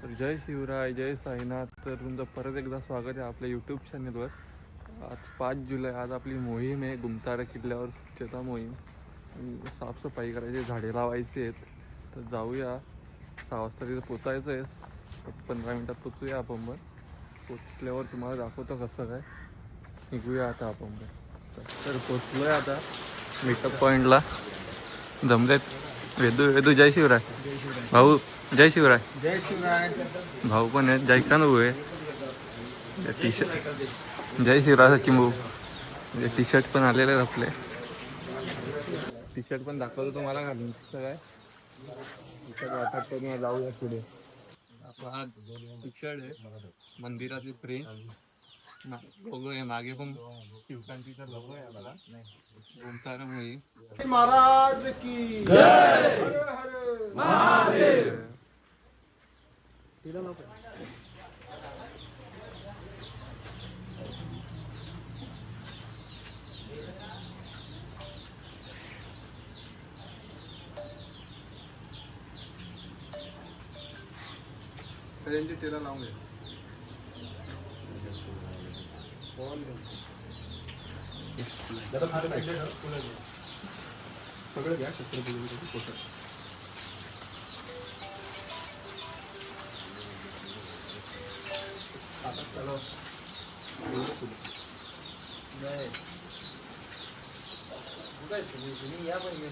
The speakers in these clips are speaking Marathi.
तर जय शिवराय, जय साईनाथ. तर तुमचं परत एकदा स्वागत आहे आपल्या यूट्यूब चॅनलवर. आज 5 जुलै, आज आपली मोहीम आहे गुमतारा किल्ल्यावर, स्वच्छता मोहीम. साफसफाई करायची, झाडे लावायची आहेत. तर जाऊया, 6 वाजता तिथं पोचायचं आहे. 15 मिनटात पोचूया आपण. पण पोचल्यावर तुम्हाला दाखवतो कसं काय. निघूया आता आपण. तर पोचलो आहे आता मीटअप पॉईंटला. जमलेत वेदू जय शिवराय. भाऊ जय शिवराय. जय शिवराय. भाऊ पण आहेत, जायचा भाऊ आहे. टी शर्ट जय शिवराय सचिन भाऊ. टी शर्ट पण आलेले आहेत आपले. टी शर्ट पण दाखवतो तुम्हाला घालून काय. टी शर्ट वाटत तुम्ही जाऊया पुढे. आपला टी शर्ट आहे मंदिराची प्रिंट लोगो आहे. मागे पण शिवकांतीचा लोगो आहे बघा. गुमतारा मोहीम. महाराज की जय. हर हर महादेव. त्यांची टेरा लावून घ्या. सगळं घ्या छत्रपती पोषक. या पाहिजे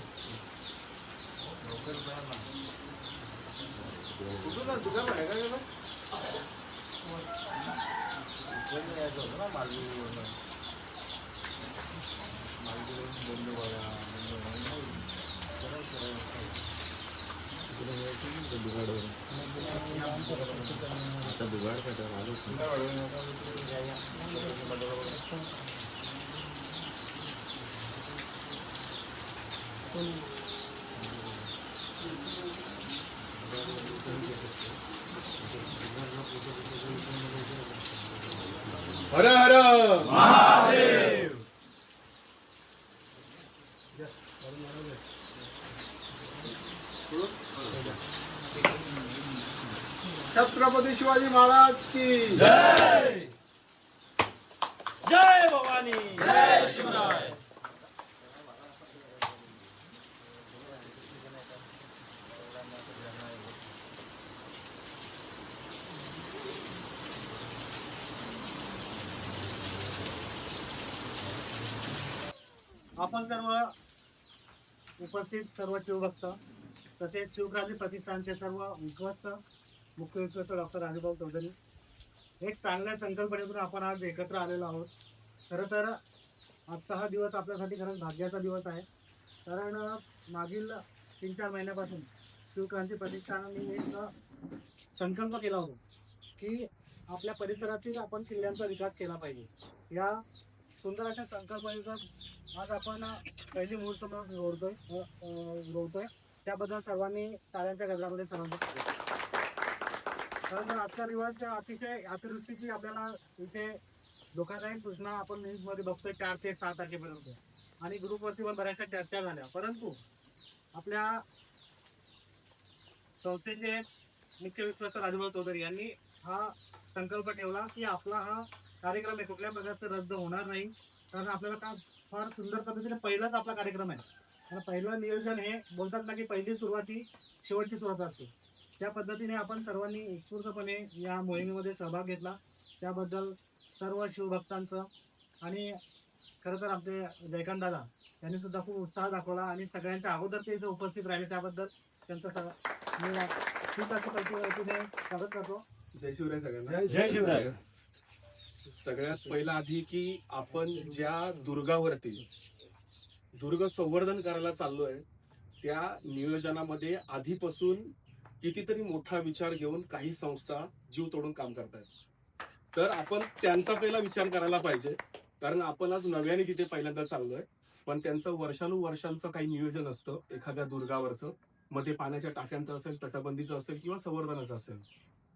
हर हर महादेव. छत्रपती शिवाजी महाराज की जय. जय भवानी. जय शिवराय. आपण सर्व उपस्थित सर्व शिवभक्त तसेच शिवक्रांती प्रतिष्ठानचे सर्व मुख्य विश्वस्त डॉक्टर राजूभाऊ चौधरी, एक चांगल्या संकल्पनेतून आपण आज एकत्र आलेलो आहोत. खरं तर आजचा हा दिवस आपल्यासाठी खरंच भाग्याचा दिवस आहे. कारण मागील 3-4 महिन्यापासून शिवक्रांती प्रतिष्ठानाने एक संकल्प केला होता की आपल्या परिसरातील आपण किल्ल्यांचा विकास केला पाहिजे. या सुंदर अशा संकल्पनेचा आज आपण पहिली मुहूर्त रोवतोय. त्याबद्दल सर्वांनी टाळ्यांच्या गजरामध्ये समाधान केलं. कारण आजचा दिवस अतिशय अतिवृष्टीची आपल्याला इथे धोकादायक सूचना आपण न्यूजमध्ये बघतोय 4 ते 6 तारखेपर्यंत, आणि ग्रुपवरती पण बऱ्याचशा चर्चा झाल्या. परंतु आपल्या संस्थेचे मुख्य विश्वस्त राजूभाऊ चौधरी यांनी हा संकल्प ठेवला की आपला हा कार्यक्रम आहे कुठल्या प्रकारचं रद्द होणार नाही. कारण आपल्याला का फार सुंदर पद्धतीने पहिलाच आपला कार्यक्रम आहे. आणि पहिलं नियोजन हे बोलतात ना की पहिली सुरुवात ही शेवटची सुरुवात असते. त्या पद्धतीने आपण सर्वांनी उत्स्फूर्तपणे या मोहिमेमध्ये सहभाग घेतला. त्याबद्दल सर्व शिवभक्तांचं आणि खरं तर आपले जयकांत दादा यांनी सुद्धा खूप उत्साह दाखवला आणि सगळ्यांच्या अगोदर ते इथे उपस्थित राहिले त्याबद्दल त्यांचं खूप अशी स्वागत करतो. जय शिवराय सगळ्यांना. जय शिवराय. सगळ्यात पहिला आधी की आपण ज्या दुर्गावरती दुर्ग संवर्धन करायला चाललोय त्या नियोजनामध्ये आधीपासून कितीतरी मोठा विचार घेऊन काही संस्था जीव तोडून काम करतायत. तर आपण त्यांचा पहिला विचार करायला पाहिजे. कारण आपण आज नव्याने तिथे पहिल्यांदा चाललोय, पण त्यांचं वर्षानुवर्षांचं काही नियोजन असतं एखाद्या दुर्गावरचं. मग ते पाण्याच्या टाक्यांचं असेल, तटबंदीचं असेल किंवा संवर्धनाचं असेल.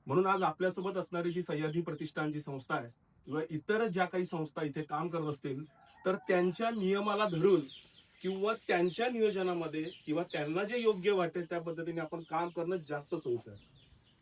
म्हणून आज आपल्यासोबत असणारी जी सह्याद्री प्रतिष्ठान जी संस्था आहे किंवा इतर ज्या काही संस्था इथे काम करत असतील तर त्यांच्या नियमाला धरून किंवा त्यांच्या नियोजनामध्ये किंवा त्यांना जे योग्य वाटेल त्या पद्धतीने आपण काम करणं जास्त सोयीचं आहे.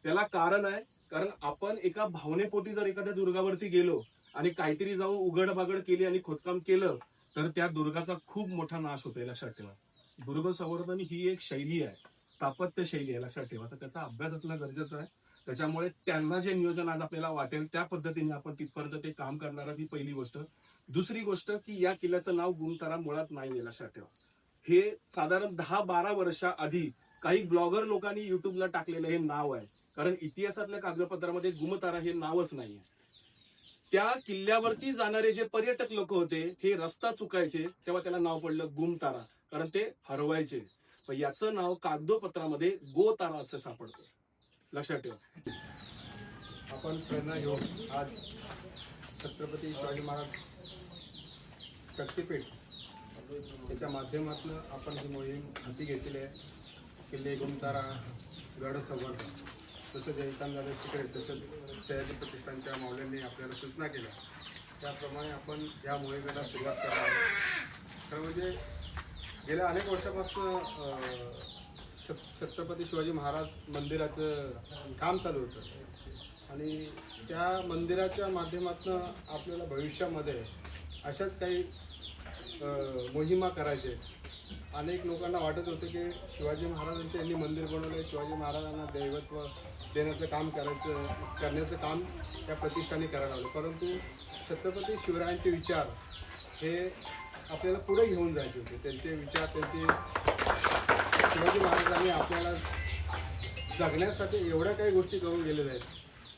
त्याला कारण आहे, कारण आपण एका भावनेपोटी जर एखाद्या दुर्गावरती गेलो आणि काहीतरी जाऊन उघड बागड केली आणि खोदकाम केलं तर त्या दुर्गाचा खूप मोठा नाश होतो, लक्षात ठेवा. दुर्ग संवर्धन ही एक शैली आहे, स्थापत्य शैली आहे, लक्षात ठेवा. तर त्याचा अभ्यास असणं गरजेचं आहे. त्याच्यामुळे त्यांना जे नियोजन आज आपल्याला वाटेल त्या पद्धतीने आपण तिथपर्यंत ते काम करणार, ही पहिली गोष्ट. दुसरी गोष्ट की या किल्ल्याचं नाव गुमतारा मुळात नाही, लक्षात ठेवा. हे साधारण 10-12 वर्षाआधी काही ब्लॉगर लोकांनी युट्यूबला टाकलेलं हे नाव आहे, कारण इतिहासातल्या कागदपत्रामध्ये गुमतारा हे नावच नाहीये. त्या किल्ल्यावरती जाणारे जे पर्यटक लोक होते हे रस्ता चुकायचे तेव्हा त्याला नाव पडलं गुमतारा, कारण ते हरवायचे. पण याचं नाव कागदोपत्रामध्ये गोतारा असं सापडतं, लक्षात ठेवा. आपण प्रेरणा घेऊन आज छत्रपती शिवाजी महाराज शक्तीपीठ त्याच्या माध्यमातून आपण ही मोहीम हाती घेतलेली आहे. किल्ले गुमतारा, गड संवर्धन, तसं जयकांत दादा शिकरे, तसंच सह्याद्री प्रतिष्ठानच्या मावल्यांनी आपल्याला सूचना केल्या त्याप्रमाणे आपण या मोहिमेला सुरुवात करणार आहोत. खरं म्हणजे गेल्या अनेक वर्षापासून छत्रपती शिवाजी महाराज मंदिराचं काम चालू होतं आणि त्या मंदिराच्या माध्यमातून आपल्याला भविष्यामध्ये अशाच काही मोहिमा करायचे. अनेक लोकांना वाटत होतं की शिवाजी महाराजांचं यांनी मंदिर बनवलं, शिवाजी महाराजांना दैवत्व देण्याचं काम करण्याचं काम या प्रतिष्ठाने करायला लावलं. परंतु छत्रपती शिवरायांचे विचार हे आपल्याला पुढे घेऊन जायचे होते. त्यांचे विचार, त्यांचे शिवाजी महाराजांनी आपल्याला जगण्यासाठी एवढ्या काही गोष्टी करून गेलेल्या आहेत.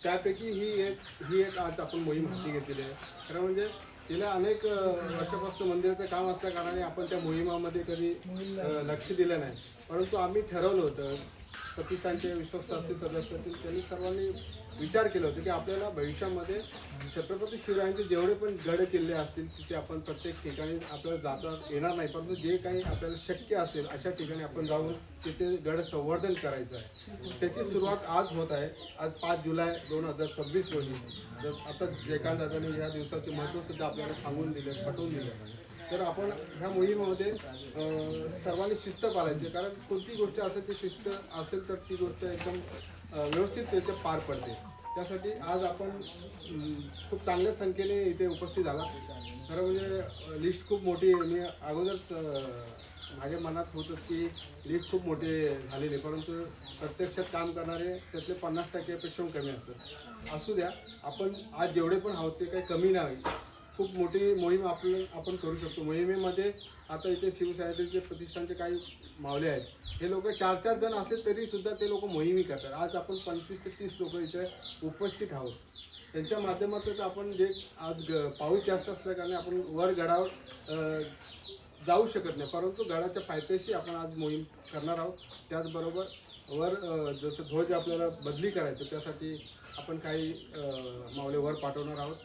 त्यापैकी ही एक आज आपण मोहीम हाती घेतलेली आहे. खरं म्हणजे गेल्या अनेक वर्षापासून मंदिराचं काम असल्या कारणाने आपण त्या मोहिमामध्ये कधी लक्ष दिलं नाही. परंतु आम्ही ठरवलं होतं, प्रतिष्ठानचे विश्वासार्थी सदस्य असतील त्यांनी सर्वांनी विचार केला होता की आपल्याला भविष्यामध्ये छत्रपती शिवरायांचे जेवढे पण गड किल्ले असतील तिथे आपण प्रत्येक ठिकाणी आपल्याला जाता येणार नाही, परंतु जे काही आपल्याला शक्य असेल अशा ठिकाणी आपण जाऊन तिथे गड संवर्धन करायचं आहे. त्याची सुरुवात आज होत आहे. आज 5 जुलै 2026 रोजी. आता जयकांत दादांनी या दिवसाचे महत्त्वसुद्धा आपल्याला सांगून दिले, पटवून दिले. तर आपण ह्या मोहिमेमध्ये सर्वांनी शिस्त पाळायची, कारण कोणती गोष्ट असेल ती शिस्त असेल तर ती गोष्ट एकदम व्यवस्थितरित्या पार पडते. त्यासाठी आज आपण खूप चांगल्या संख्येने इथे उपस्थित झाला. खरं म्हणजे लिस्ट खूप मोठी आहे. मी अगोदर माझ्या मनात होतं की लिस्ट खूप मोठी झालेली, परंतु प्रत्यक्षात काम करणारे त्यातले 50% कमी असतात. असू द्या, आपण आज जेवढे पण आहोत ते काही कमी नाही. खूप मोठी मोहीम आपण करू शकतो. मोहिमेमध्ये आता इथे शिवसह्याद्रीचे प्रतिष्ठानचे काही मावले आहेत. हे लोक 4-4 जण असले तरी सुद्धा ते लोक मोहिमी करतात. आज आपण 25 ते 30 लोक इथे उपस्थित आहोत. त्यांच्या माध्यमातून आपण जे आज पाऊस जास्त असल्या कारणे आपण वर गडावर जाऊ शकत नाही, परंतु गडाच्या पायथ्याशी आपण आज मोहीम करणार आहोत. त्याचबरोबर वर जसं ध्वज आपल्याला बदली करायचं त्यासाठी आपण काही मावले वर पाठवणार आहोत.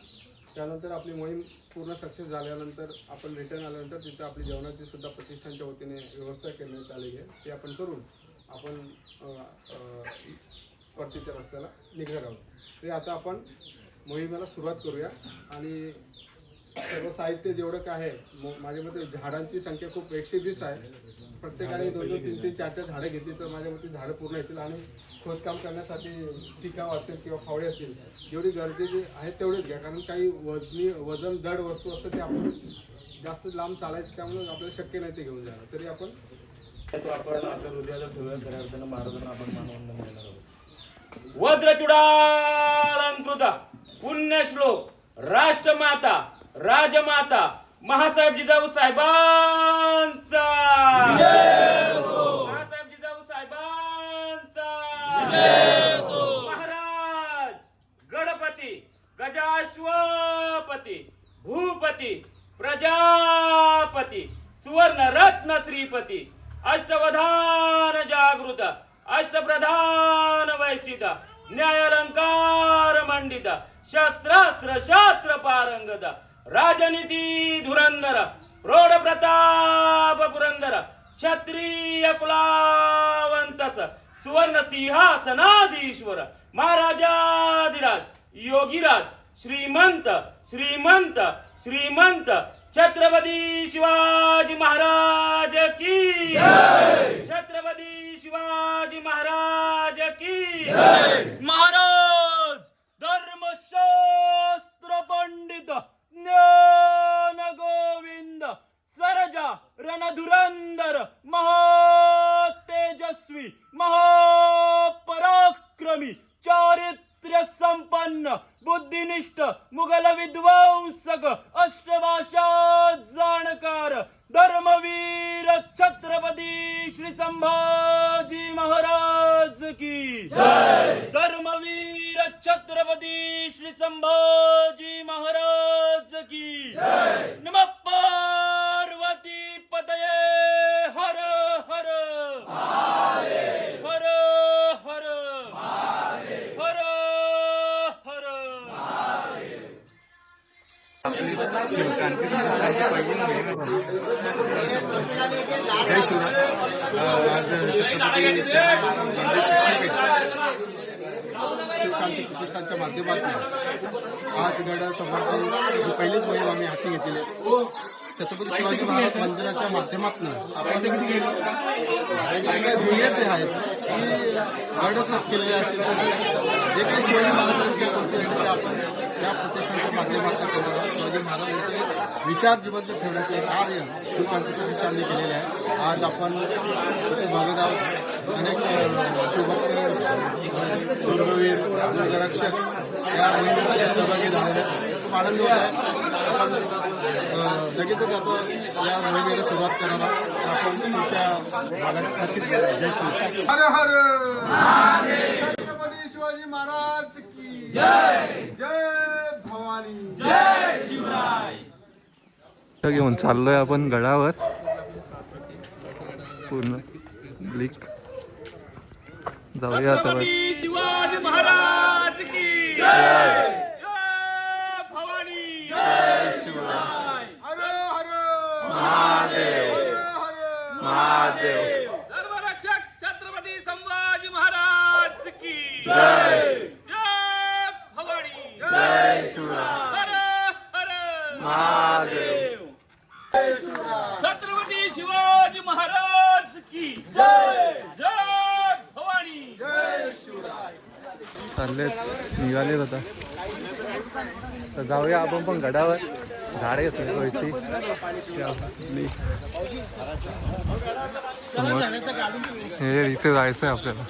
त्यानंतर आपली मोहीम पूर्ण सक्सेस झाल्यानंतर आपण रिटर्न आल्यानंतर तिथं आपली जेवणाची सुद्धा प्रतिष्ठानच्या वतीने व्यवस्था करण्यात आली आहे. ते आपण करून आपण परतीच्या रस्त्याला निघणार आहोत. तरी आता आपण मोहिमेला सुरुवात करूया. आणि सर्व साहित्य जेवढं काय आहे, माझ्या मते झाडांची संख्या खूप 120 आहे. प्रत्येकाने 2-2, 3-3, 4-4 झाडं घेतली तर माझ्या मते झाडं पूर्ण येतील. आणि खोदकाम करण्यासाठी टिकाव असेल किंवा फावडे असतील जेवढी गरजेची आहेत तेवढेच घ्या, कारण काही वजन जड वस्तू असतं ते आपण जास्त लांब चालायचं, त्यामुळे आपल्याला शक्य नाही ते घेऊन जाणं. तरी आपण आपल्या हृदयाला ठेवूया खऱ्या अर्थानं महाराजांना आपण मानवंदन देणार आहोत. वज्रचूडालंकृता पुण्यश्लोक राष्ट्रमाता राजमाता महासाहेब जिजाऊ साहेबांचा, महासाहेब जिजाऊ साहेबांचा, महाराज गणपती गजाश्वपती भूपती प्रजापती सुवर्ण रत्न श्रीपती अष्टवधान जागृत अष्टप्रधान वैष्ठित न्यायालंकार मंडित शस्त्रास्त्र शास्त्र पारंगत राजनीती धुरंधर प्रौढ प्रताप पुरंदर क्षत्रिय कुलावंतस सुवर्ण सिंहासनाधीश्वर महाराजाधिराज योगीराज श्रीमंत श्रीमंत श्रीमंत छत्रपती शिवाजी महाराज की छत्रपती शिवाजी महाराज की महाराज धर्मशास्त्र पंडित ज्ञान गोविंद सरजा रणधुरंदर महातेजस्वी महापराक्रमी चारित्र्य संपन्न बुद्धिनिष्ठ मुघल विध्वंसक अष्टभाषा जाणकार धर्मवीर छत्रपती श्री संभाजी महाराज की धर्मवीर छत्रपती श्री संभाजी महाराज की नमः पार्वती पतये हर हर हर हर हर हर जय शिवराय. आज छत्रपती शिवकांती प्रतिष्ठानच्या माध्यमातून आज गड संवर्धन ही पहिलीच मोहीम आम्ही हाती घेतलेली आहे. छत्रपती शिवाजी महाराज मंदिराच्या माध्यमातून आपण ध्येय जे आहेत की गड साफ केलेले असतील तसेच जे काही शिवाजी महाराजांच्या गोष्टी आहेत ते आपण या प्रतिष्ठानच्या माध्यमातून करणार आहोत. शिवाजी महाराजांचे विचार जिवंत ठेवण्याचे कार्य शिवकांती प्रतिष्ठानने केलेले आहे. आज आपण इथे बघत आहोत अनेक शिवभक्त दुर्गवीर दुर्गरक्षक या मोहिमेमध्ये सहभागी झालेले आहेत. खूप आनंद होत आहे. आपण लगेचच आता या मोहिमेला सुरुवात करणार आहोत. आपण पुढच्या भागात नक्कीच बोलूया. जय श्री हर हर छत्रपती शिवाजी महाराज की जय जय भवानी जय शिवराय. घेऊन चाललोय आपण गडावर पूर्ण ब्लिक जाऊया आता वर. शिवाजी महाराज की जय भवानी जय शिवराय हर हर महादेव हर महादेव धर्मरक्षक छत्रपती संभाजी महाराज की जय जय भवानी जय शिवराय हर हर महादेव छत्रपती शिवाजी महाराज की जय जय भवानी चालले निघाले आता तर जाऊया आपण पण गडावर. झाडे येतोय वरती हे इथे जायचंय आपल्याला.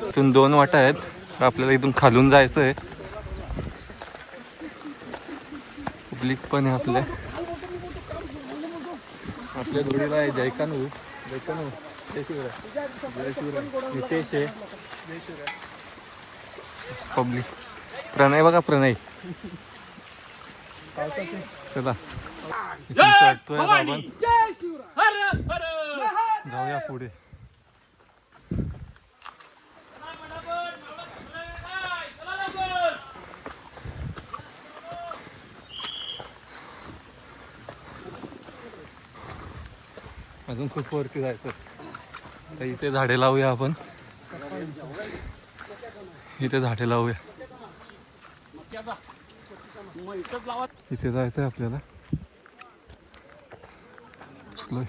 इथून 2 वाटा आहेत. आपल्याला इथून खालून जायचंय. पब्लिक पण आहे आपल्या जोडीला आहे जयकानू जय शिवराय जय शिवराय नितेश आहे पब्लिक. प्रणय बघा प्रणय चला इथून चढतोय आता आपण. हर हर जाऊया पुढे. अजून खूप वरती जायचं. तर इथे झाडे लावूया आपण. इथे झाडे लावूया. इथे जायचंय आपल्याला. उचलोय.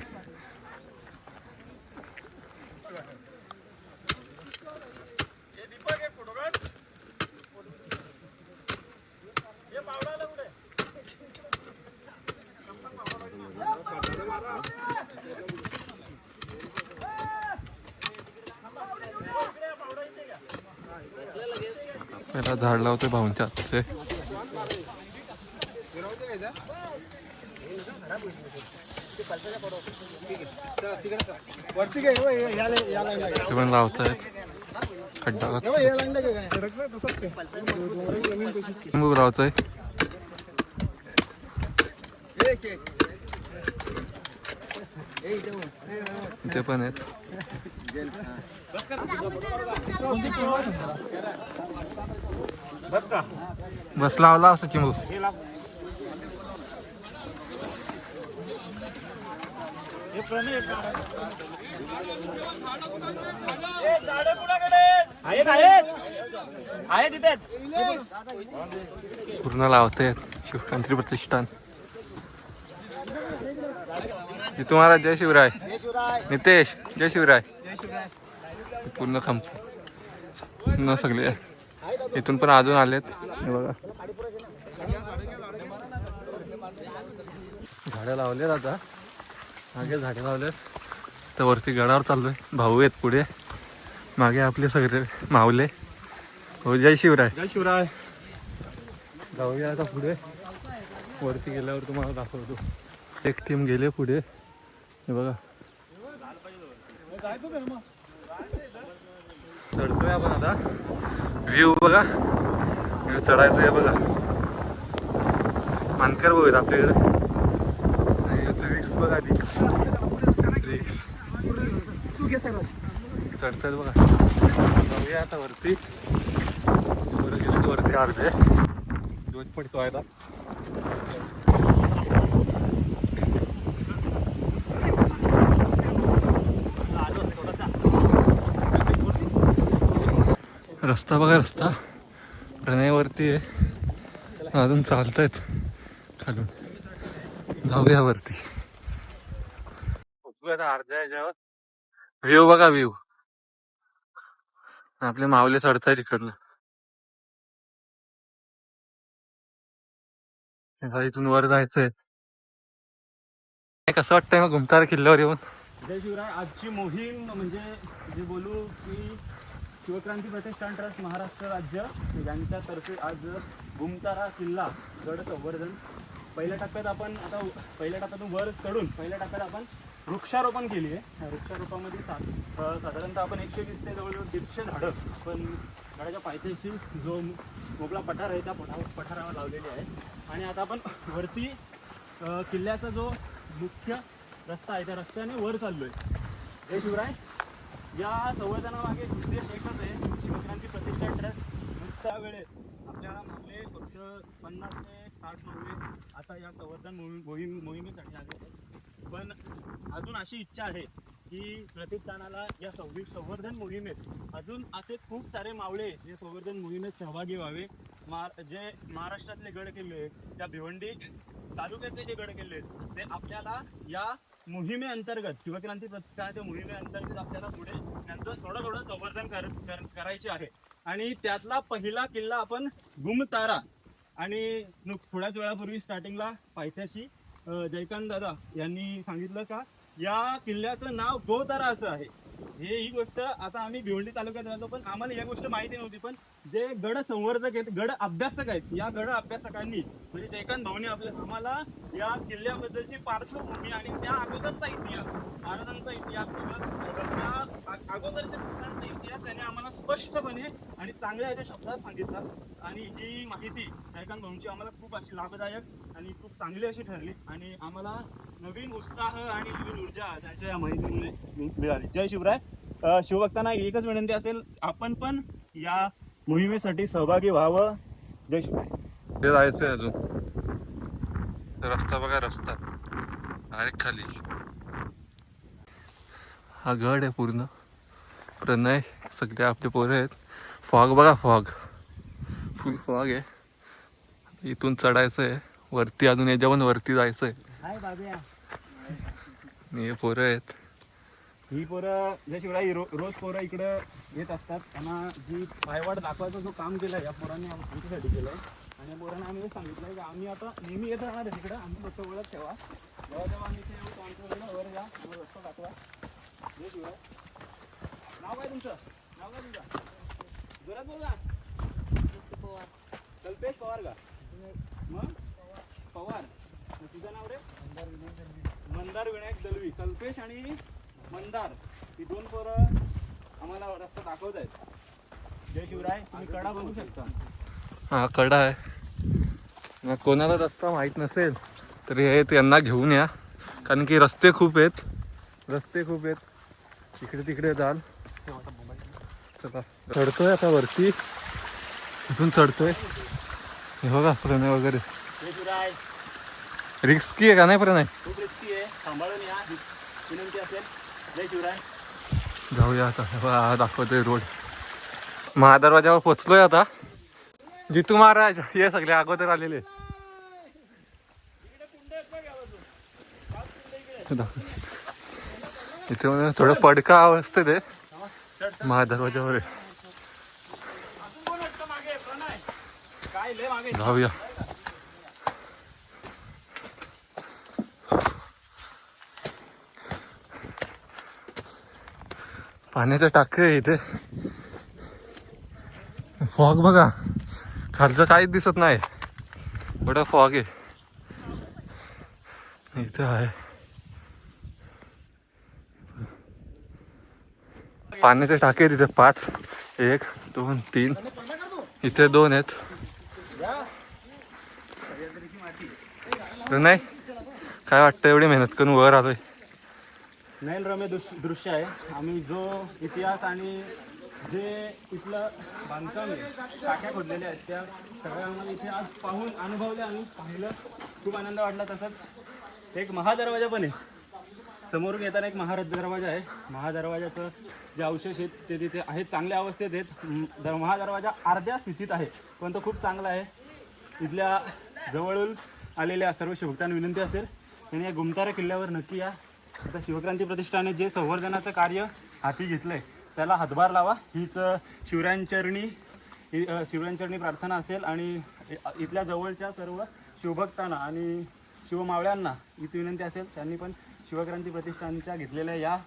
पहिला झाड लावतोय भाऊंच्या हातचे. ते पण लावतायत. खड्डा लावतोय. इथे पण आहेत. बस लावला असं चिंबू. आहेत तिथे पूर्ण लावतायत शिवक्रांती प्रतिष्ठान. जितू महाराज जय शिवराय. नितेश जय शिवराय. पूर्ण पूर्ण सगळे इथून पण अजून आलेत. हे बघा झाडं लावलेत आता. मागे झाडे लावलेत तर वरती गडावर चाललोय. भाऊ आहेत पुढे, मागे आपले सगळे मावले. हो जय शिवराय. जय शिवराय. जाऊया आता पुढे. वरती गेल्यावर तुम्हाला दाखवतो. एक टीम गेले पुढे. हे बघा चढतोय आपण आता. व्ह्यू बघा, व्ह्यू चढायचं आहे बघा. मानकर भाऊ आहेत आपल्याकडे. रिक्स बघा, रिक्स रिक्स चढतात बघा. जाऊया आता वरती. वर गेलो तर वरती अर्धे दिवस पडतो आता. रस्ता बघा, रस्ता प्रणयवरती आहे. अजून चालतायत खालून. जाऊया वरती. अर्ध्या ह्याच्यावर व्ह्यू बघा, व्ह्यू. आपले मावले चढतायत इकडनं. इथून वर जायचंय. कसं वाटतंय मग घुमतारा किल्ल्यावर येऊन? जय शिवराय. आजची मोहीम म्हणजे जे बोलू की शिवक्रांती प्रतिष्ठान ट्रस्ट महाराष्ट्र राज्य यांच्यातर्फे आज घुमतारा किल्ला गड संवर्धन. पहिल्या टप्प्यात आपण आता पहिल्या टप्प्यातून वर चढून पहिल्या टप्प्यात आपण वृक्षारोपण केली आहे. वृक्षारोपामध्ये साधारणतः आपण 120 ते जवळजवळ 150 झाडं आपण गडाच्या पायथ्याशी जो मोकळा पठार आहे त्या पठारावर लावलेली आहे. आणि आता आपण वरती किल्ल्याचा जो मुख्य रस्ता आहे त्या रस्त्याने वर चाललोय. जय शिवराय. या संवर्धनामागे उद्देश एकच आहे. शिवक्रांती प्रतिष्ठान ट्रस्ट नुसत्या वेळेत आपल्याला मागले फक्त 50 ते 60 मागले आता या संवर्धन मोहिमेसाठी आले होते. पण अजून अशी इच्छा आहे की प्रतिष्ठानाला या संवर्धन मोहिमेत अजून असे खूप सारे मावळे जे संवर्धन मोहिमेत सहभागी व्हावे. जे महाराष्ट्रातले गड किल्ले, त्या भिवंडी तालुक्यातले जे गड किल्ले ते आपल्याला या मोहिमेअंतर्गत शिवक्रांती प्रतिष्ठानाच्या मोहिमेअंतर्गत आपल्याला पुढे त्यांचं थोडं संवर्धन करायचे आहे. आणि त्यातला पहिला किल्ला आपण घुमतारा. आणि थोड्याच वेळापूर्वी स्टार्टिंगला पायथ्याशी जयकांत दादा यांनी सांगितलं का या किल्ल्याचं नाव गोतारा असं आहे. ही गोष्ट आता आम्ही भिवंडी तालुक्यात राहतो पण आम्हाला या गोष्ट माहिती नव्हती. पण जे गड संवर्धक आहेत, गड अभ्यासक आहेत, या गड अभ्यासकांनी म्हणजे जयकांत भाऊनी आम्हाला या किल्ल्याबद्दलची पार्श्वभूमी आणि त्या अगोदरचा इतिहास, महाराजांचा इतिहास, त्या अगोदरच्या पुरुषांचा इतिहास त्याने आम्हाला स्पष्टपणे आणि चांगल्या याच्या शब्दात सांगितला. आणि ही माहिती जयकांत भाऊंची आम्हाला खूप अशी लाभदायक आणि खूप चांगली अशी ठरली. आणि आम्हाला नवीन उत्साह आणि नवीन ऊर्जा त्याच्या या माहितीमुळे मिळाली. जय शिवराय. शिवभक्तांना एकच विनंती असेल, आपण पण या मोहिमेसाठी सहभागी व्हावं. जय शिवराय. ते जायचंय अजून. रस्ता बघा, रस्ता डायरेक्ट खाली. हा गड आहे पूर्ण. प्रणय सगळे आपले पोरं आहेत. फॉग बघा, फॉग फुल फॉग आहे. इथून चढायचं आहे वरती. अजून याच्या पण वरती जायचं आहे. हे पोरं आहेत. ही पोरं जय शिवराय रोज पोरं इकडं येत असतात. त्यांना जी पायवाट दाखवायचा जो काम केलं या पोरांनी आमच्यासाठी केलं आहे. आणि या पोरांना आम्ही सांगितलं की आम्ही आता नेहमी येत राहणार आहे तिकडं. आम्ही फक्त ओळख ठेवा. जेव्हा आम्ही इथे येऊ आमच्याकडे वर या, आम्हाला रस्ता दाखवा. जय शिवराय. नाव काय तुमचं? नाव काय तुमचं? जोरात बोला. कल्पेश पवार का? मग पवार. तुझं नाव रे? मंदार विनायक दलवी. कल्पेश आणि मंदार ही दोन पोरं आम्हाला रस्ता दाखवत आहेत. जय शिवराय. तुम्ही कडा बघू शकता. हा कडा आहे. कोणाला रस्ता माहीत नसेल तर हे त्यांना घेऊन या, कारण की रस्ते खूप आहेत. इकडे तिकडे जाल. चला चढतोय आता वरती. इथून चढतोय. हे बघा प्रणय वगैरे. जय शिवराय. रिस्की आहे का नाही प्रणय? खूप रिस्की आहे, सांभाळून या विनंती असेल. जय शिवराय. जाऊया आता. दाखवतोय रोड. महादरवाजावर पोचलोय आता. जितू महाराज हे सगळे अगोदर आलेले. इथे म्हणजे थोडं पडका अवस्थेत आहे महादरवाजावर आहे. काय लय मागे जाऊया. पाण्याचं टाक आहे इथे. फॉग बघा, खालचं काहीच दिसत नाही, बडा फॉग आहे इथे आहे. पाण्याचे टाके तिथे 5, 1, 2, 3, इथे 2 आहेत. नाही काय वाटतं, एवढी मेहनत करून वर आलोय. नयनरम्य दृश्य आहे. आम्ही जो इतिहास आणि जे इथलं बांधकाम आहे, टाक्या खोदलेल्या आहेत, त्या सगळ्या आम्हाला इथे आज पाहून अनुभवले आणि पाहिलं, खूप आनंद वाटला. तसंच एक महादरवाजा पण आहे, समोरून येताना एक महादरवाजा आहे. महादरवाजाचं जे अवशेष आहेत ते तिथे आहेत, चांगल्या अवस्थेत आहेत. महादरवाजा अर्ध्या स्थितीत आहे, पण तो खूप चांगला आहे. इथल्या जवळून आलेल्या सर्व शिवभक्तांना विनंती असेल त्यांनी या गुमतारा किल्ल्यावर नक्की या. आता शिवक्रांती प्रतिष्ठाने जे संवर्धनाचं कार्य हाती घेतलंय त्याला हातभार लावा, हीच शिवरायांचरणी प्रार्थना असेल. आणि इथल्या जवळच्या सर्व शिवभक्तांना आणि शिवमावळ्यांना हीच विनंती असेल, त्यांनी पण शिवक्रांती प्रतिष्ठानच्या घेतलेल्या या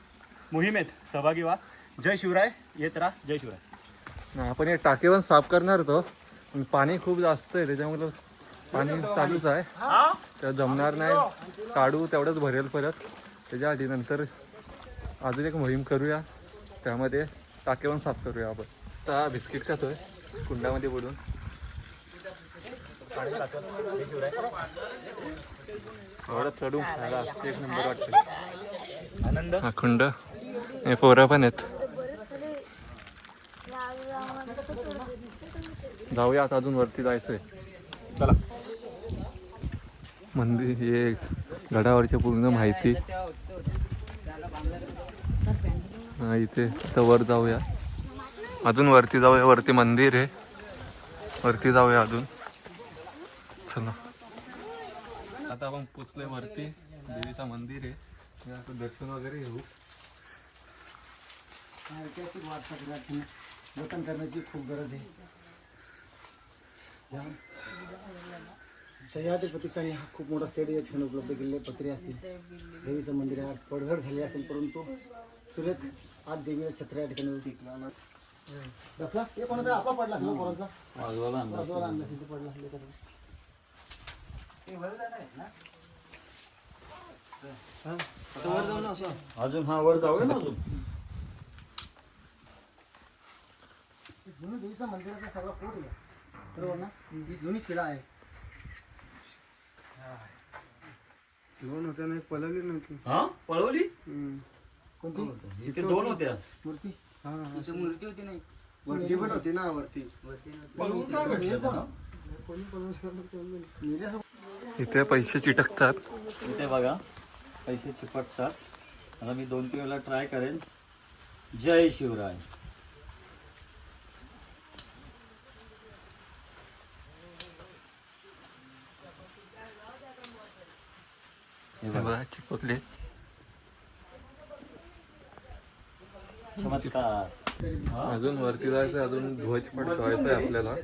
मोहिमेत सहभागी व्हा. जय शिवराय, येत राहा. जय शिवराय. आपण हे टाके पण साफ करणार होतो, पण पाणी खूप जास्त आहे त्याच्यामुळे पाणी चालूच आहे, तर जमणार नाही. काढू तेवढंच भरेल परत. त्याच्या आधी नंतर अजून एक मोहीम करूया, त्यामध्ये टाके पण साफ करूया आपण. आता बिस्किट खातोय कुंडामध्ये बुडून. एवढं चढून खायला एक नंबर वाटतं. आनंद हा कुंड, हे पोरं पण आहेत. जाऊया आता, अजून वरती जायचंय. चला. मंदिर हे गडावरची पूर्ण माहिती. हा इथे आता वर जाऊया, अजून वरती जाऊया. वरती मंदिर आहे, वरती जाऊया अजून. चला आता आपण पोचलोय वरती. देवीचं मंदिर आहे, आपण दर्शन वगैरे घेऊ. ऐतिहासिक वारसा जतन करण्याची खूप गरज आहे. सह्याद्री प्रतिष्ठाने हा खूप मोठा सेट या ठिकाणी उपलब्ध केलेले. पत्रे असतील, देवीचं मंदिर आहे, पडझड झाली असेल परंतु सुरेख आज देवीला छत्र या ठिकाणी होती. रफला हे कोणाचा आपला पडला असेल, कोणाचा बाजूला आणला असेल, पडला असेल एखादा. आता वर जाऊ ना असं अजून हा वर जाऊया ना अजून. जुनी देवीचा मंदिराचा सगळा फोट आहे बरोबर ना. ही जुनी शिळा आहे. दोन होत्या ना, एक पलवली नव्हती. हा पळवली कोणती इथे 2 होत्या. मूर्ती? इथे मूर्ती होती नाही, वरती पण होती ना. वरती इथे पैसे चिटकतात. इथे बघा पैसे चिपटतात. आता मी 2-3 वेळा ट्राय करेन. जय शिवराय. हे बघा चिपकले. चमत्कार. अजून वरती जायचं, अजून ध्वज फडकवायचा आहे आपल्याला.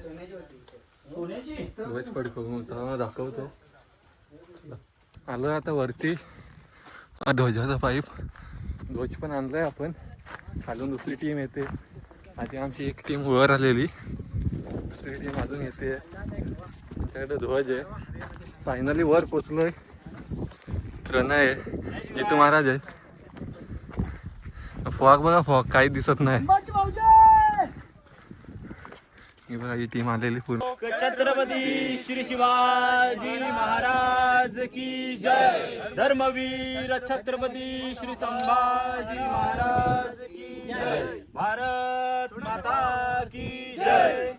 ध्वज फडकवून दाखवतो. आलो आता वरती. हा ध्वजाचा पाईप, ध्वज पण आणलाय आपण. खालून दुसरी टीम येते. आधी आमची एक टीम वर आलेली, दुसरी टीम अजून येते. त्याकडे ध्वज आहे. फायनली वर पोचलोय. प्रणय आहे, जितू महाराज आहे. फॉग बघा, फॉग काही दिसत नाही. ही बघा ही टीम आलेली पूर्ण. छत्रपती श्री शिवाजी महाराज की जय. धर्मवीर छत्रपती श्री संभाजी महाराज की जय. भारत माता की जय.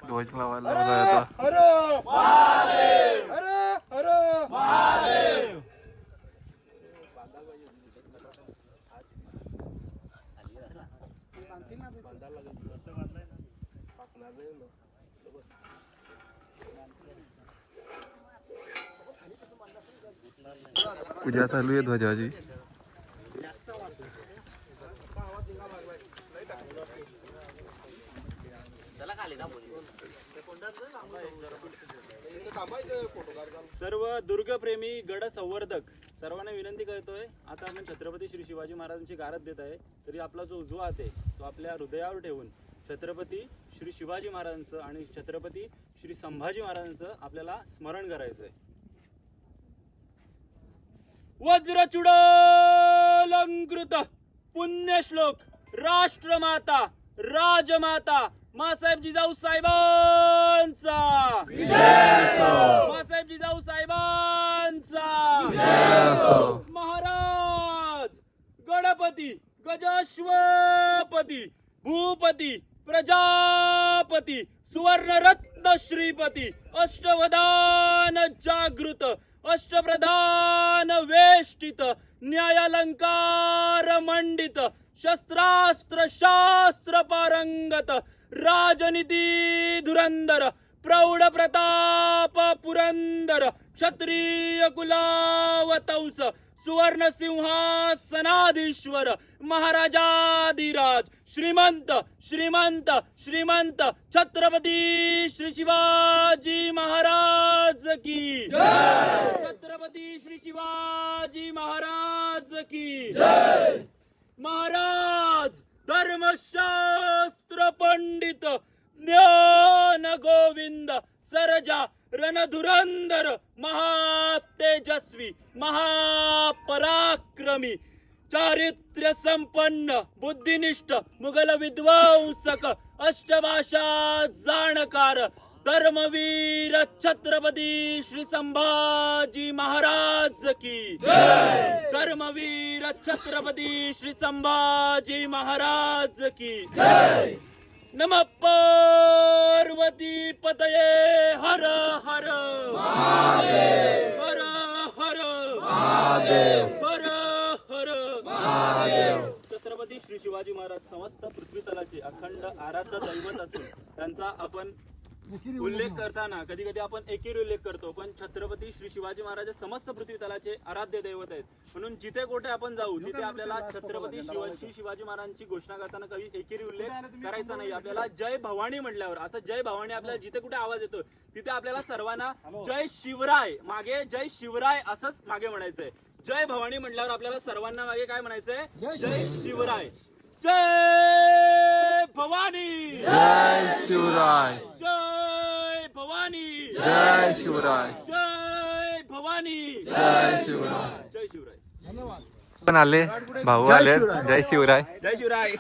ध्वज लावायला बघा आता. पूजा चालू आहे ध्वजाची. सर्व दुर्गप्रेमी गड संवर्धक सर्वांना विनंती करतोय, आता आपण छत्रपती श्री शिवाजी महाराजांची गारद देत आहे, तरी आपला जो उजवा हात आहे तो आपल्या हृदयावर ठेवून छत्रपती श्री शिवाजी महाराजांचं आणि छत्रपती श्री संभाजी महाराजांचं आपल्याला स्मरण करायचंय. वज्रचूडालंकृत पुण्यश्लोक राष्ट्रमाता राजमाता मासाहेब जिजाऊ साहेबांचा, मासाहेब जिजाऊ साहेबांचा, महाराज गणपती गजाश्वपती भूपती प्रजापती सुवर्णरत्न श्रीपती अष्टवधान जागृत अष्टप्रधान वेष्टित न्यायालंकार मंडित शस्त्रास्त्र शास्त्र पारंगत राजनीती धुरंधर प्रौढ प्रताप पुरंदर क्षत्रिय कुलावतंस सुवर्ण सिंहासनाधीश्वर महाराजाधिराज श्रीमंत श्रीमंत श्रीमंत छत्रपती श्री शिवाजी महाराज की जय, छत्रपती श्री शिवाजी महाराज की जय. महाराज धर्मशास्त्र पंडित ज्ञान गोविंद सरजा रणधुरंदर महातेजस्वी महापराक्रमी चारित्र्य संपन्न बुद्धिनिष्ठ मुघल विध्वंसक अष्टभाषा जाणकार धर्मवीर छत्रपती श्री संभाजी महाराज की जय, धर्मवीर छत्रपती श्री संभाजी महाराज की जय. नमः पार्वती पतये हर हर महादेव, हर हर महादेव, हर हर महादेव. छत्रपती श्री शिवाजी महाराज समस्त पृथ्वी तलाचे अखंड आराध्य दैवत असून त्यांचा आपण उल्लेख करताना कधी कधी आपण एकेरी उल्लेख करतो, पण छत्रपती श्री शिवाजी महाराज समस्त पृथ्वी तलाचे आराध्य दैवत आहेत. म्हणून जिथे कुठे आपण जाऊ तिथे आपल्याला छत्रपती श्री शिवाजी महाराजांची घोषणा करताना कधी एकेरी उल्लेख करायचा नाही. आपल्याला जय भवानी म्हटल्यावर असं जय भवानी आपल्याला जिथे कुठे आवाज येतो तिथे आपल्याला सर्वांना जय शिवराय मागे जय शिवराय असंच मागे म्हणायचंय. जय भवानी म्हटल्यावर आपल्याला सर्वांना मागे काय म्हणायचंय? जय शिवराय. जय भवानी, जय शिवराय, जय भवानी, जय शिवराय, जय भवानी, जय शिवराय. जय शिवराय. पण आले भाऊ आले. जय शिवराय. जय शिवराय.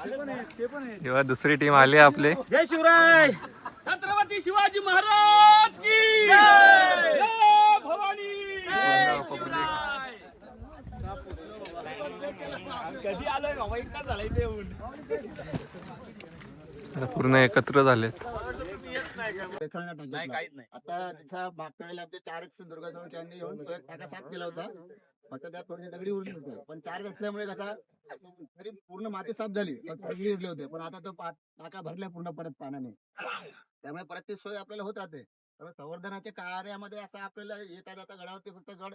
तेव्हा दुसरी टीम आली आपले. जय शिवराय. छत्रपती शिवाजी महाराज की जय. जय भवानी, जय शिवराय. कधी आलोय बाबा, एकदा झालाय ते येऊन. पूर्ण एकत्र झाले. नाही काहीच नाही. आता त्याचा मागच्या वेळेला आमचे 4 दुर्गाजवळच्यांनी येऊन तो एक टाका साफ केला होता. फक्त त्यात थोडी दगडी उरली होती, पण 4 असल्यामुळे कसा तरी पूर्ण माती साफ झाली, पण दगडी उरले होते. पण आता तो टाका भरलाय पूर्ण परत पाण्याने, त्यामुळे परत ती सोय आपल्याला होत राहते. त्यामुळे संवर्धनाच्या कार्यामध्ये असं आपल्याला येता जाता गडावरती फक्त गड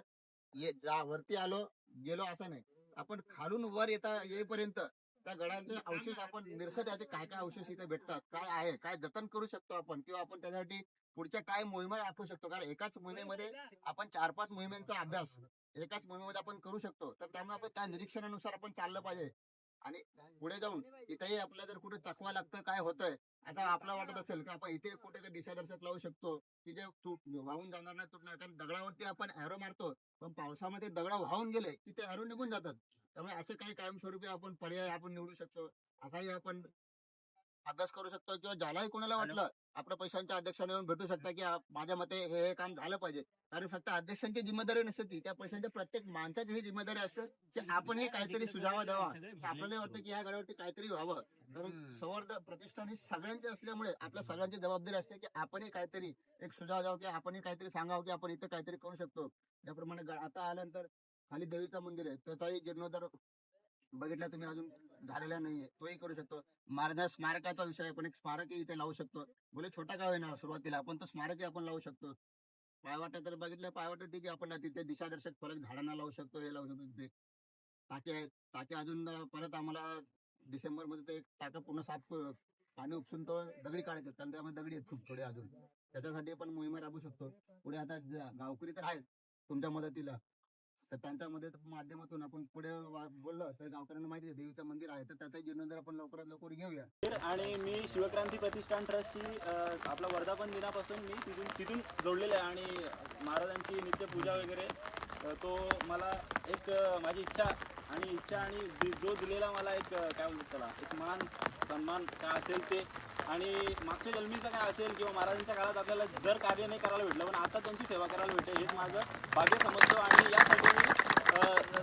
वरती आलो गेलो असं नाही. आपण खालून वर येईपर्यंत त्या गडाचे अवशेष आपण त्याचे काय काय अवशेष इथे भेटतात, काय आहे, काय जतन करू शकतो आपण, किंवा आपण त्यासाठी पुढच्या काय मोहिमा आखू शकतो. कारण एकाच मोहिमेमध्ये आपण 4-5 मोहिमांचा अभ्यास एकाच मोहिमेमध्ये आपण करू शकतो. तर त्यामुळे आपण त्या निरीक्षणानुसार आपण चाललं पाहिजे. आणि पुढे जाऊन इथेही आपल्याला जर कुठे चकवा लागतं, काय होतंय असं आपल्याला वाटत असेल की आपण इथे कुठे दिशादर्शक लावू शकतो की जे वाहून जाणार नाही, तुटणार. कारण दगडावरती आपण ॲरो मारतो, पण पावसामध्ये दगड वाहून गेले की ते ॲरो निघून जातात. त्यामुळे असे काही कायमस्वरूपी आपण पर्याय आपण निवडू शकतो. असाही आपण अभ्यास करू शकतो. किंवा ज्यालाही कोणाला वाटलं आपल्या पैशांच्या अध्यक्षाने येऊन भेटू शकता की माझ्या मते हे काम झालं पाहिजे. कारण फक्त अध्यक्षांची जिम्मेदारी नसते ती, त्या पैशांच्या प्रत्येक माणसाची ही जिम्मेदारी असते की आपण हे काहीतरी सुझावा द्यावा. आपल्याला वाटतं की ह्या गडावरती काहीतरी व्हावं. कारण संवर्धन प्रतिष्ठान ही सगळ्यांची असल्यामुळे आपल्या सगळ्यांची जबाबदारी असते की आपणही काहीतरी एक सुझाव द्यावं, की आपणही काहीतरी सांगावं की आपण इथे काहीतरी करू शकतो. त्याप्रमाणे आता आल्यानंतर खाली देवीचं मंदिर आहे, त्याचाही जीर्णोद्धार बघितला तुम्ही, अजून झालेला नाहीये, तोही करू शकतो. महाराज स्मारकाचा विषय आपण एक स्मारकही इथे लावू शकतो. बोले छोटा का होईना सुरुवातीला, आपण तो स्मारकही आपण लावू शकतो. पायवाटा तर बघितलं, पायवाटा ठीक आहे, आपण तिथे दिशादर्शक फलक झाडांना लावू शकतो, हे लावू शकतो तिथे. टाके आहेत, टाके अजून परत आम्हाला डिसेंबर मध्ये ते टाका पूर्ण साफ पाणी उपसून तो दगडी काढायचे, कारण त्यामध्ये दगडी आहेत खूप थोडे अजून. त्याच्यासाठी पण मोहिमा राबवू शकतो. पुढे आता गावकरी तर आहेत तुमच्या मदतीला, तर त्यांच्या माध्यमातून आपण पुढे बोललं तर गावकऱ्यांना माहिती आहे देवीचं मंदिर आहे, तर त्याचा जीर्णोद्धार आपण लवकरात लवकर घेऊया. आणि मी शिवक्रांती प्रतिष्ठान ट्रस्टशी आपला वर्धापन दिनापासून मी तिथून जोडलेलं आहे आणि महाराजांची नित्यपूजा वगैरे तो मला एक माझी इच्छा आणि जो दिलेला मला एक काय बोलतात त्याला एक मान सन्मान काय असेल ते, आणि मागच्या जन्मीचं काय असेल किंवा महाराजांच्या काळात आपल्याला जर कार्य नाही करायला भेटलं पण आता त्यांची सेवा करायला भेटेल हेच माझं भाग्य समजतो. आणि यासाठी मी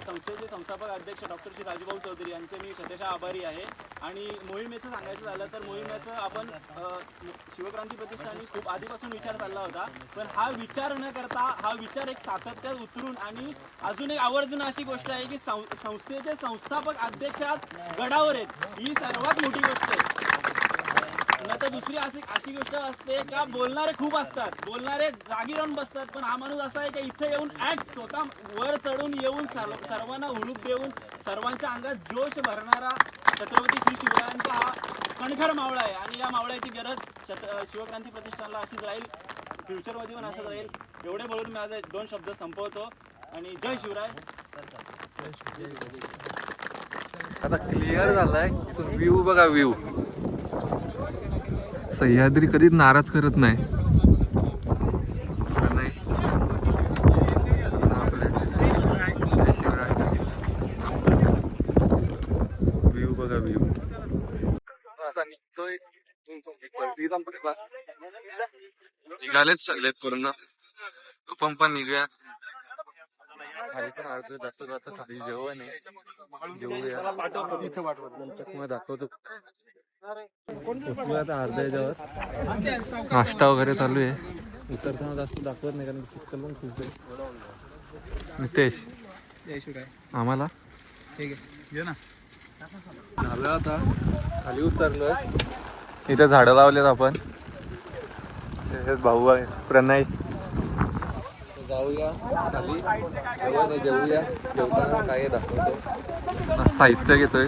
संस्थेचे संस्थापक अध्यक्ष डॉक्टर श्री राजूभाऊ चौधरी यांचे मी शतशः आभारी आहे. आणि मोहिमेचं सांगायचं झालं तर मोहिमेचं आपण शिवक्रांती प्रतिष्ठानी खूप आधीपासून विचार चालला होता, पण हा विचार न करता हा विचार एक सातत्यात उतरून, आणि अजून एक आवर्जून अशी गोष्ट आहे की संस्थेचे संस्थापक अध्यक्षात गडावर आहेत, ही सर्वात मोठी गोष्ट आहे. न तर दुसरी अशी गोष्ट असते का बोलणारे खूप असतात, बोलणारे जागी राहून बसतात, पण हा माणूस असा आहे की इथे येऊन ऍक्ट स्वतः वर चढून येऊन सर्वांना हुरूप देऊन सर्वांच्या अंगात जोश भरणारा छत्रपती श्री शिवरायांचा हा कणखर मावळा आहे. आणि या मावळ्याची गरज शिवक्रांती प्रतिष्ठानला अशीच राहील, फ्युचरमध्ये पण असंच राहील. एवढे बोलून मी माझे 2 शब्द संपवतो आणि जय शिवराय. आता क्लिअर झालाय, व्ह्यू बघा, व्ह्यू सह्याद्री कधीच नाराज करत नाही. व्ह्यू बघा, व्ह्यू. आता निघतोय, निघालेच सगळेत करून पंप निघूया. खाली पण अर्ध जातो खाली जेवण आहे, जेवूया. मग दाखवतो आता अर्ध्या याच्यावर नाश्ता वगैरे चालू आहे. उतरताना जास्त दाखवत नाही कारण चिखल पण खूप आहे. नितेश आम्हाला झालं आता खाली उतरलोय. इथे झाडं लावलेत आपण, भाऊ आहे प्रणय. जाऊया खाली, जेवूया. जेवताना काय दाखवतो, साहित्य घेतोय.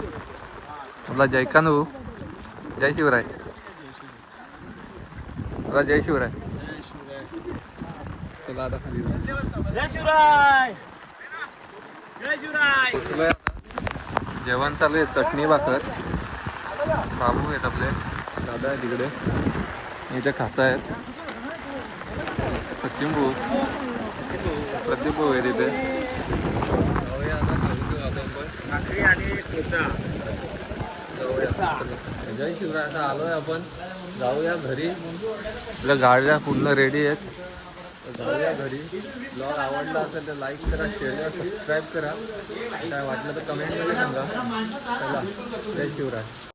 आपला जयकांत भाऊ, जय शिवराय. जय शिवराय. चला आता खाली जय शिवराय. जय शिवराय. जेवण चालू आहे, चटणी भाकर. बाबू आहेत आपले, दादा आहे तिकडे, इथे खातायत. सचिन भाऊ, प्रदीप भाऊ आहे तिथे. जाऊया आता, जय शिवराय. आता आलोय आपण, जाऊया घरी. आपल्या गाड्या पूर्ण रेडी आहेत, जाऊया घरी. ब्लॉग आवडला असेल तर लाईक करा, शेअर करा, सबस्क्राईब करा. काय वाटलं तर कमेंटमध्ये सांगा. चला, जय शिवराय.